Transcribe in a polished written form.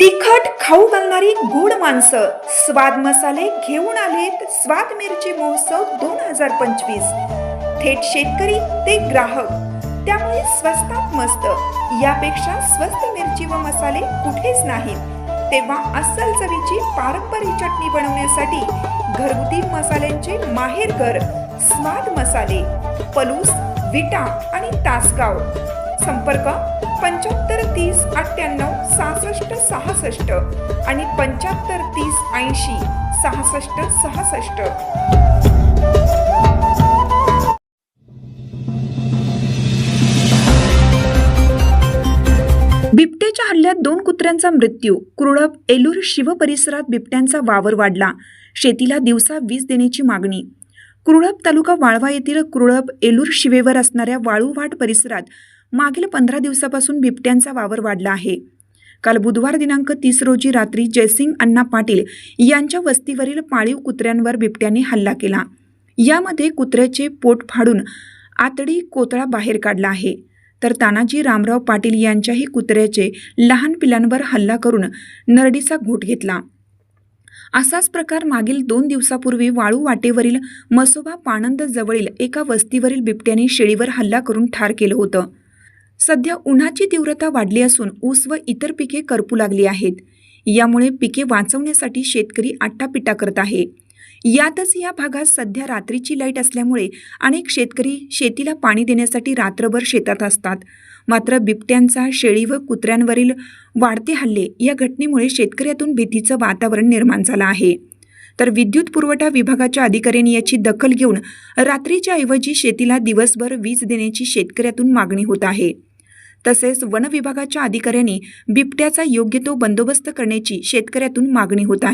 तिखट खाऊ घालणारी गोड माणसं स्वाद मसाले घेऊन आलेत स्वाद मिरची महोत्सव 2025। थेट शेतकरी ते ग्राहक, त्यामुळे स्वस्तात मस्त। यापेक्षा स्वस्त मिरची व मसाले कुठेच नाहीत। तेव्हा अस्सल चवीची पारंपरिक चटणी बनवण्यासाठी घरगुती मसाल्यांचे माहेरघर स्वाद मसाले, पलूस, विटा आणि तासगाव। संपर्क 75 30 98 66 66 आणि 75 30 80 66 66। बिबट्याच्या हल्ल्यात 2 कुत्र्यांचा मृत्यू। कुरळप एलूर शिव परिसरात बिबट्यांचा वावर वाढला। शेतीला दिवसा वीज देण्याची मागणी। कुरळप तालुका वाळवा येथील कुरळप एलूर शिवेवर असणाऱ्या वाळूवाट परिसरात मागील 15 दिवसापासून बिबट्यांचा वावर वाढला आहे। काल बुधवार दिनांक 30 रोजी रात्री जयसिंग अण्णा पाटील यांच्या वस्तीवरील पाळीव कुत्र्यांवर बिबट्याने हल्ला केला। यामध्ये कुत्र्याचे पोट फाडून आतडी कोतळा बाहेर काढला आहे, तर तानाजी रामराव पाटील यांच्याही कुत्र्याचे लहान पिलांवर हल्ला करून नरडीचा घोट घेतला। असाच प्रकार मागील 2 दिवसापूर्वी वाळू वाटेवरील मसोबा पाणंद जवळील एका वस्तीवरील बिबट्याने शेळीवर हल्ला करून ठार केलं होतं। सध्या उन्हाची तीव्रता वाढली असून ऊस व इतर पिके करपू लागली आहेत। यामुळे पिके वाचवण्यासाठी शेतकरी आटापिटा करत आहे। यातच या भागात सध्या रात्रीची लाईट असल्यामुळे अनेक शेतकरी शेतीला पाणी देण्यासाठी रात्रभर शेतात असतात। मात्र बिबट्यांचा शेळी व कुत्र्यांवरील वाढते हल्ले या घटनेमुळे शेतकऱ्यातून भीतीचं वातावरण निर्माण झालं आहे। तर विद्युत पुरवठा विभागाच्या अधिकाऱ्यांनी याची दखल घेऊन रात्रीच्या ऐवजी शेतीला दिवसभर वीज देण्याची शेतकऱ्यातून मागणी होत आहे। तसेच वन विभागाच्या अधिकाऱ्यांनी बिबट्याचा योग्य तो बंदोबस्त करण्याची शेतकऱ्यातून मागणी होत आहे।